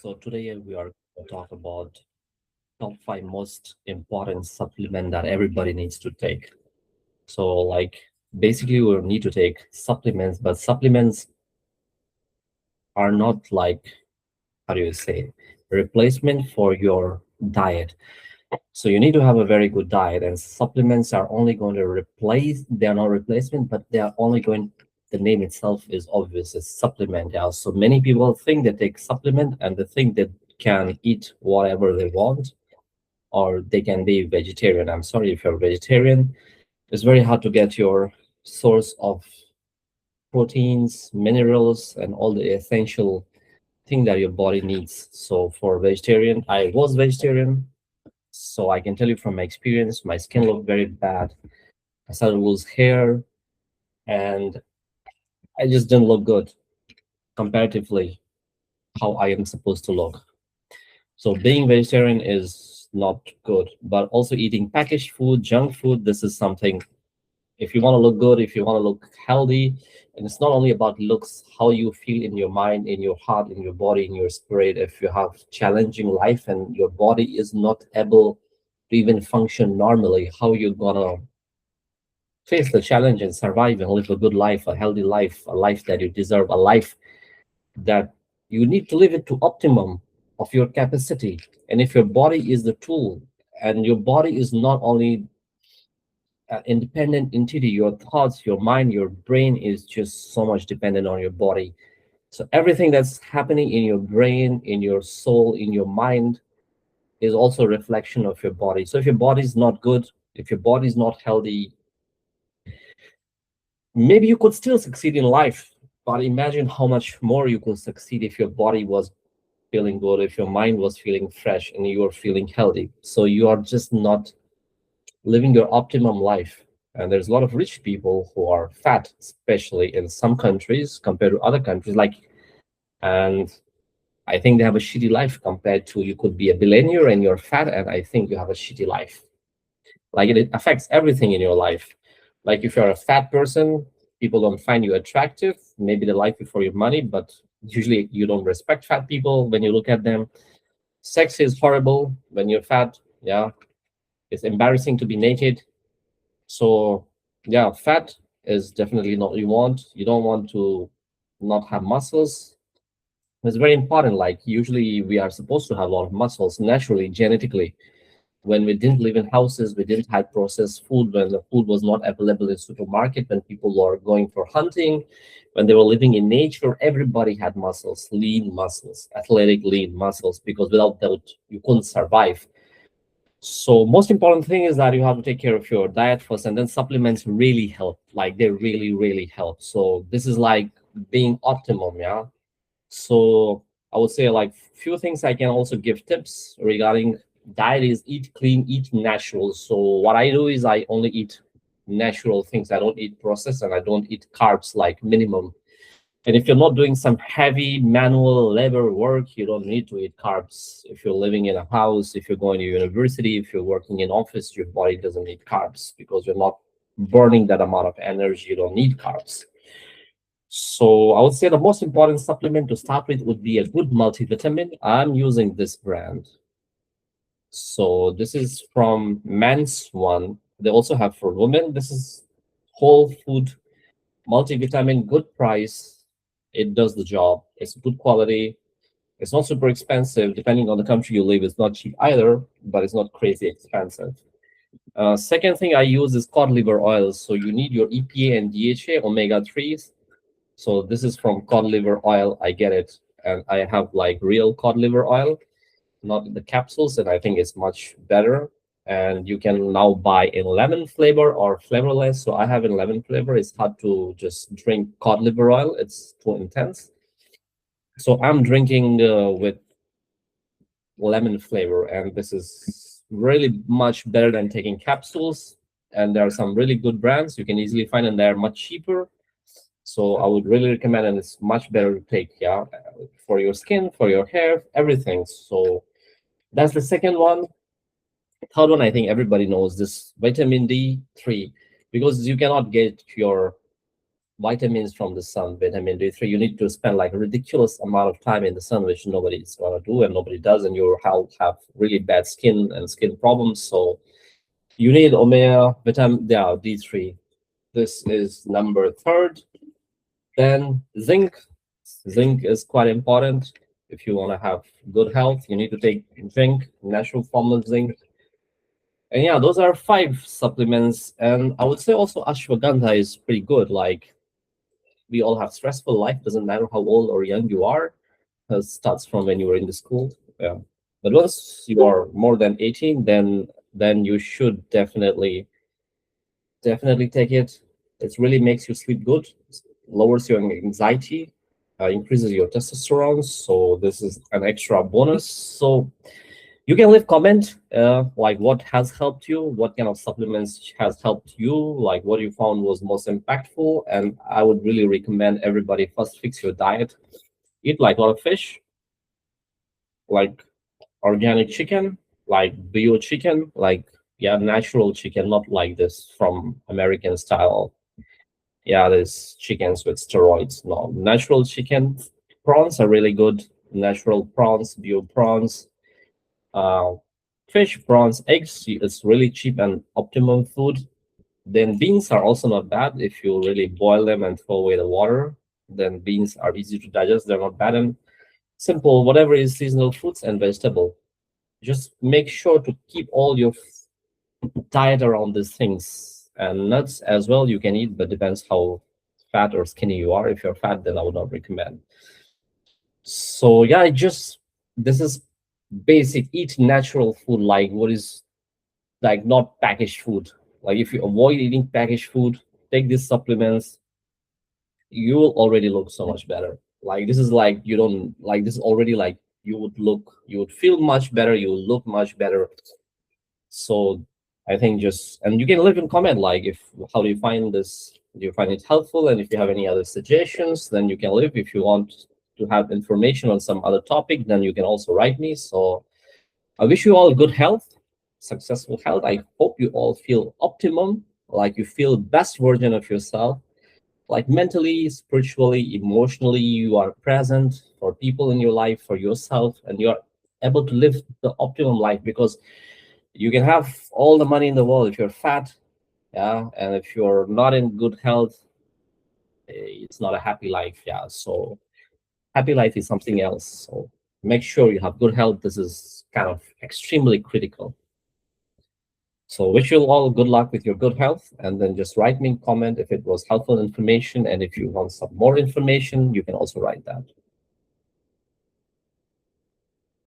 So today we are going to talk about top five most important supplement that everybody needs to take. So basically we need to take supplements, but supplements are not like, how do you say, replacement for your diet. So you need to have a very good diet, and supplements are only going to replace, they are not replacement, but they are only going, the name itself is obvious, it's supplement. Yeah. So many people think they take supplement and they think they can eat whatever they want, or they can be vegetarian. I'm sorry, if you're vegetarian, it's very hard to get your source of proteins, minerals, and all the essential thing that your body needs. So for vegetarian, I was vegetarian, so I can tell you from my experience, my skin looked very bad. I started to lose hair, and I just didn't look good comparatively how I am supposed to look. So being vegetarian is not good, but also eating packaged food, junk food, this is something. If you want to look good, if you want to look healthy, and it's not only about looks, how you feel in your mind, in your heart, in your body, in your spirit. If you have challenging life and your body is not able to even function normally, how you gonna face the challenge and survive and live a good life, a healthy life, a life that you deserve, a life that you need to live it to optimum of your capacity. And if your body is the tool, and your body is not only independent entity, your thoughts, your mind, your brain is just so much dependent on your body. So everything that's happening in your brain, in your soul, in your mind is also a reflection of your body. So if your body is not good, if your body is not healthy, maybe you could still succeed in life, but imagine how much more you could succeed if your body was feeling good, if your mind was feeling fresh, and you are feeling healthy. So you are just not living your optimum life. And there's a lot of rich people who are fat, especially in some countries compared to other countries. And I think they have a shitty life compared to, you could be a billionaire and you're fat, and I think you have a shitty life. Like it affects everything in your life. Like if you're a fat person, people don't find you attractive. Maybe they like you for your money, but usually you don't respect fat people when you look at them. Sex is horrible when you're fat. Yeah. It's embarrassing to be naked. So yeah, fat is definitely not what you want. You don't want to not have muscles. It's very important. Like usually we are supposed to have a lot of muscles naturally, genetically. When we didn't live in houses, we didn't have processed food, when the food was not available in supermarket, when people were going for hunting, when they were living in nature, everybody had muscles, lean muscles, athletic lean muscles, because without that you couldn't survive. So most important thing is that you have to take care of your diet first, and then supplements really help. Like they really, really help. So this is like being optimum, yeah. So I would say like few things I can also give tips regarding diet is eat clean, eat natural. So what I do is I only eat natural things. I don't eat processed, and I don't eat carbs like minimum. And if you're not doing some heavy manual labor work, you don't need to eat carbs. If you're living in a house, if you're going to university, if you're working in office, your body doesn't need carbs because you're not burning that amount of energy. You don't need carbs. So I would say the most important supplement to start with would be a good multivitamin. I'm using this brand. So this is from Men's One. They also have for women. This is whole food multivitamin, good price. It does the job. It's good quality. It's not super expensive. Depending on the country you live, it's not cheap either, but it's not crazy expensive. Second thing I use is cod liver oil. So you need your EPA and DHA, omega 3s. So this is from cod liver oil. I get it. And I have like real cod liver oil, not the capsules, and I think it's much better. And you can now buy in lemon flavor or flavorless. So I have in lemon flavor. It's hard to just drink cod liver oil. It's too intense. So I'm drinking with lemon flavor, and this is really much better than taking capsules. And there are some really good brands you can easily find, and they're much cheaper. So I would really recommend, and it's much better to take, yeah, for your skin, for your hair, everything. So that's the second one. Third one, I think everybody knows this, vitamin D3, because you cannot get your vitamins from the sun, vitamin D3. You need to spend like a ridiculous amount of time in the sun, which nobody's gonna do and nobody does, and your health have really bad skin and skin problems. So you need omega vitamin, yeah, D3. This is number third. Then zinc. Zinc is quite important. If you want to have good health, you need to take zinc, natural form of zinc. And yeah, those are 5 supplements. And I would say also ashwagandha is pretty good. Like, we all have stressful life, doesn't matter how old or young you are. It starts from when you were in the school. Yeah. But once you are more than 18, then you should definitely take it. It really makes you sleep good, lowers your anxiety, increases your testosterone. So this is an extra bonus. So you can leave comment like what has helped you, what kind of supplements has helped you, like what you found was most impactful. And I would really recommend everybody first fix your diet, eat like a lot of fish, like organic chicken, like bio chicken, like yeah, natural chicken, not like this from American style. Yeah, there's chickens with steroids. No, natural chicken. Prawns are really good. Natural prawns, bio prawns, uh, fish, prawns, eggs. It's really cheap and optimum food. Then beans are also not bad if you really boil them and throw away the water. Then beans are easy to digest. They're not bad and simple. Whatever is seasonal fruits and vegetable. Just make sure to keep all your diet around these things. And nuts as well you can eat, but depends how fat or skinny you are. If you're fat, then I would not recommend. So yeah, this is basic. Eat natural food, like what is like not packaged food. Like if you avoid eating packaged food, take these supplements, you will already look so much better. Like this is like you don't like this already like you would feel much better, you will look much better. So I think just and you can leave in comment like if how do you find this? Do you find it helpful? And if you have any other suggestions, then you can leave. If you want to have information on some other topic, then you can also write me. So I wish you all good health, successful health. I hope you all feel optimum, like you feel best version of yourself, like mentally, spiritually, emotionally, you are present for people in your life, for yourself, and you're able to live the optimum life because you can have all the money in the world if you're fat, yeah, and if you're not in good health, it's not a happy life, yeah. So happy life is something else. So make sure you have good health. This is kind of extremely critical. So wish you all good luck with your good health, and then just write me comment if it was helpful information, and if you want some more information, you can also write that.